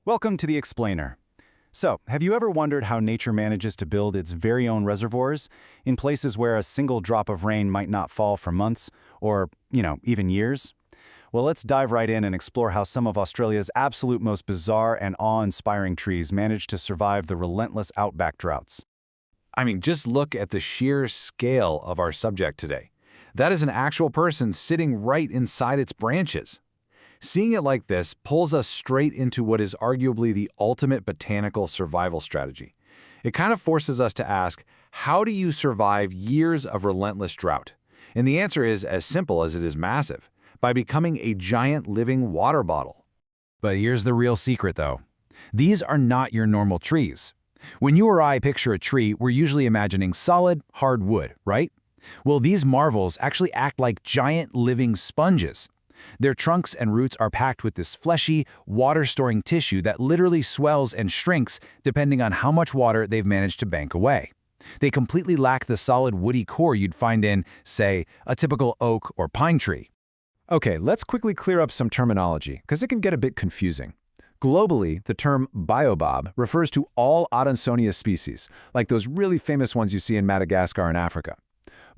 Welcome to The Explainer. So, have you ever wondered how nature manages to build its very own reservoirs in places where a single drop of rain might not fall for months or, even years? Well, let's dive right in and explore how some of Australia's absolute most bizarre and awe-inspiring trees manage to survive the relentless outback droughts. Just look at the sheer scale of our subject today. That is an actual person sitting right inside its branches. Seeing it like this pulls us straight into what is arguably the ultimate botanical survival strategy. It kind of forces us to ask, how do you survive years of relentless drought? And the answer is as simple as it is massive, by becoming a giant living water bottle. But here's the real secret, though. These are not your normal trees. When you or I picture a tree, we're usually imagining solid, hard wood, right? Well, these marvels actually act like giant living sponges. Their trunks and roots are packed with this fleshy, water-storing tissue that literally swells and shrinks depending on how much water they've managed to bank away. They completely lack the solid woody core you'd find in, say, a typical oak or pine tree. Okay, let's quickly clear up some terminology, because it can get a bit confusing. Globally, the term baobab refers to all Adansonia species, like those really famous ones you see in Madagascar and Africa.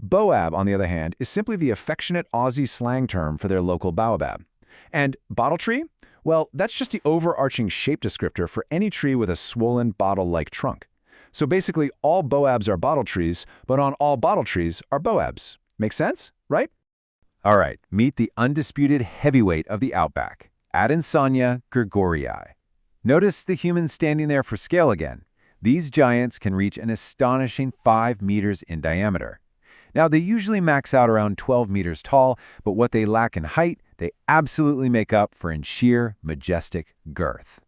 Boab, on the other hand, is simply the affectionate Aussie slang term for their local baobab. And bottle tree? Well, that's just the overarching shape descriptor for any tree with a swollen bottle-like trunk. So basically, all boabs are bottle trees, but on all bottle trees are boabs. Make sense, right? All right, meet the undisputed heavyweight of the outback, Adansonia gregorii. Notice the humans standing there for scale again. These giants can reach an astonishing 5 meters in diameter. Now, they usually max out around 12 meters tall, but what they lack in height, they absolutely make up for in sheer, majestic girth.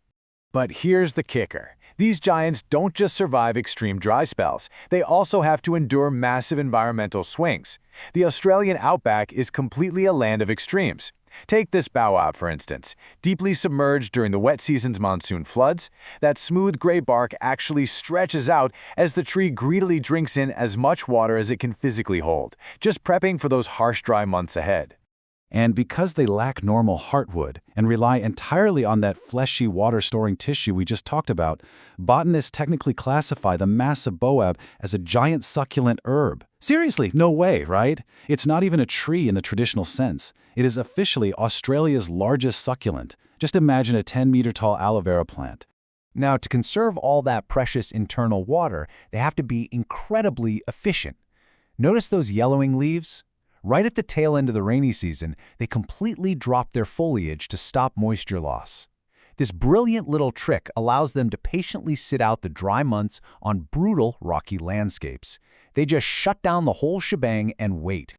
But here's the kicker. These giants don't just survive extreme dry spells. They also have to endure massive environmental swings. The Australian outback is completely a land of extremes. Take this baobab, for instance. Deeply submerged during the wet season's monsoon floods, that smooth gray bark actually stretches out as the tree greedily drinks in as much water as it can physically hold, just prepping for those harsh, dry months ahead. And because they lack normal heartwood and rely entirely on that fleshy water-storing tissue we just talked about, botanists technically classify the massive boab as a giant succulent herb. Seriously, no way, right? It's not even a tree in the traditional sense. It is officially Australia's largest succulent. Just imagine a 10-meter-tall aloe vera plant. Now, to conserve all that precious internal water, they have to be incredibly efficient. Notice those yellowing leaves? Right at the tail end of the rainy season, they completely drop their foliage to stop moisture loss. This brilliant little trick allows them to patiently sit out the dry months on brutal, rocky landscapes. They just shut down the whole shebang and wait.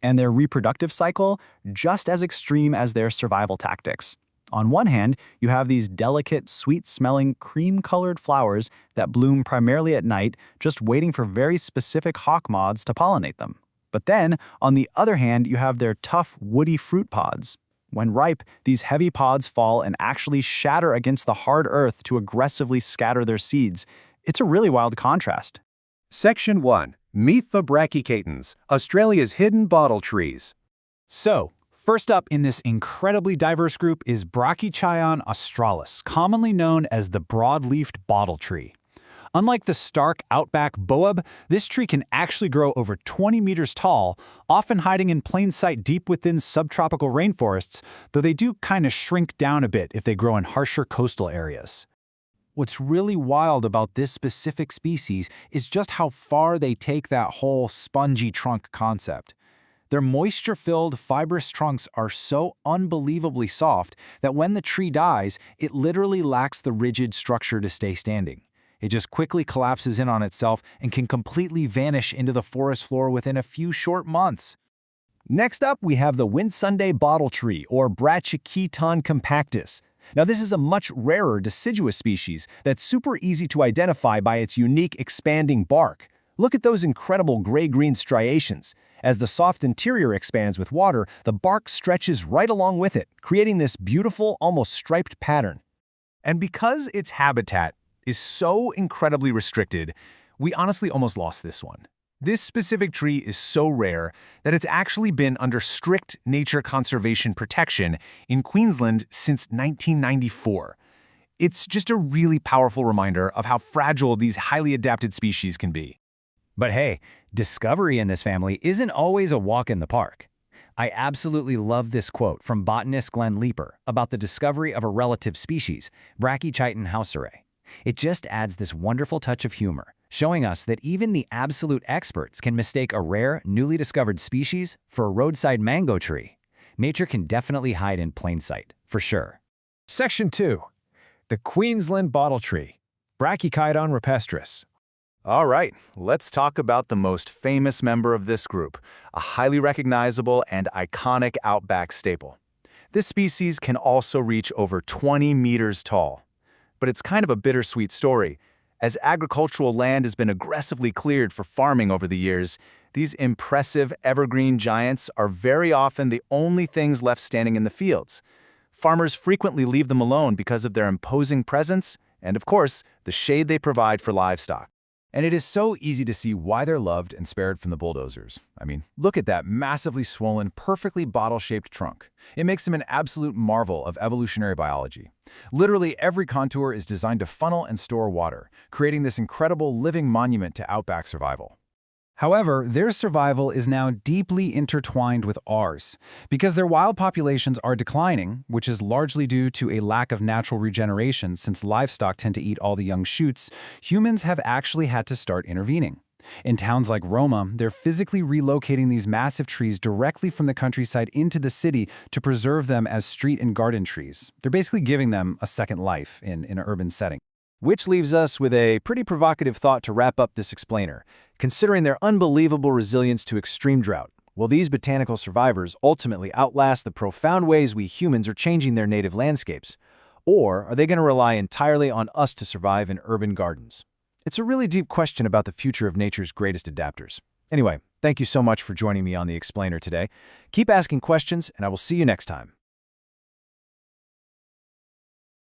And their reproductive cycle, just as extreme as their survival tactics. On one hand, you have these delicate, sweet-smelling, cream-colored flowers that bloom primarily at night, just waiting for very specific hawk moths to pollinate them. But then, on the other hand, you have their tough, woody fruit pods. When ripe, these heavy pods fall and actually shatter against the hard earth to aggressively scatter their seeds. It's a really wild contrast. Section 1. Meet the brachycatons, Australia's hidden bottle trees. So, first up in this incredibly diverse group is Brachychion australis, commonly known as the broad-leafed bottle tree. Unlike the stark outback boab, this tree can actually grow over 20 meters tall, often hiding in plain sight deep within subtropical rainforests, though they do kind of shrink down a bit if they grow in harsher coastal areas. What's really wild about this specific species is just how far they take that whole spongy trunk concept. Their moisture-filled, fibrous trunks are so unbelievably soft that when the tree dies, it literally lacks the rigid structure to stay standing. It just quickly collapses in on itself and can completely vanish into the forest floor within a few short months. Next up, we have the Whitsunday bottle tree, or Brachycheton compactus. Now, this is a much rarer deciduous species that's super easy to identify by its unique expanding bark. Look at those incredible gray-green striations. As the soft interior expands with water, the bark stretches right along with it, creating this beautiful, almost striped pattern. And because its habitat is so incredibly restricted, we honestly almost lost this one. This specific tree is so rare that it's actually been under strict nature conservation protection in Queensland since 1994. It's just a really powerful reminder of how fragile these highly adapted species can be. But hey, discovery in this family isn't always a walk in the park. I absolutely love this quote from botanist Glenn Leeper about the discovery of a relative species, Brachychiton houserae. It just adds this wonderful touch of humor, showing us that even the absolute experts can mistake a rare, newly discovered species for a roadside mango tree. Nature can definitely hide in plain sight, for sure. Section 2. The Queensland Bottle Tree, Brachychiton rupestris. All right, let's talk about the most famous member of this group, a highly recognizable and iconic outback staple. This species can also reach over 20 meters tall. But it's kind of a bittersweet story. As agricultural land has been aggressively cleared for farming over the years, these impressive evergreen giants are very often the only things left standing in the fields. Farmers frequently leave them alone because of their imposing presence and, of course, the shade they provide for livestock. And it is so easy to see why they're loved and spared from the bulldozers. I mean, look at that massively swollen, perfectly bottle-shaped trunk. It makes them an absolute marvel of evolutionary biology. Literally every contour is designed to funnel and store water, creating this incredible living monument to outback survival. However, their survival is now deeply intertwined with ours. Because their wild populations are declining, which is largely due to a lack of natural regeneration since livestock tend to eat all the young shoots, humans have actually had to start intervening. In towns like Roma, they're physically relocating these massive trees directly from the countryside into the city to preserve them as street and garden trees. They're basically giving them a second life in an urban setting. Which leaves us with a pretty provocative thought to wrap up this explainer. Considering their unbelievable resilience to extreme drought, will these botanical survivors ultimately outlast the profound ways we humans are changing their native landscapes? Or are they going to rely entirely on us to survive in urban gardens? It's a really deep question about the future of nature's greatest adapters. Anyway, thank you so much for joining me on The Explainer today. Keep asking questions, and I will see you next time.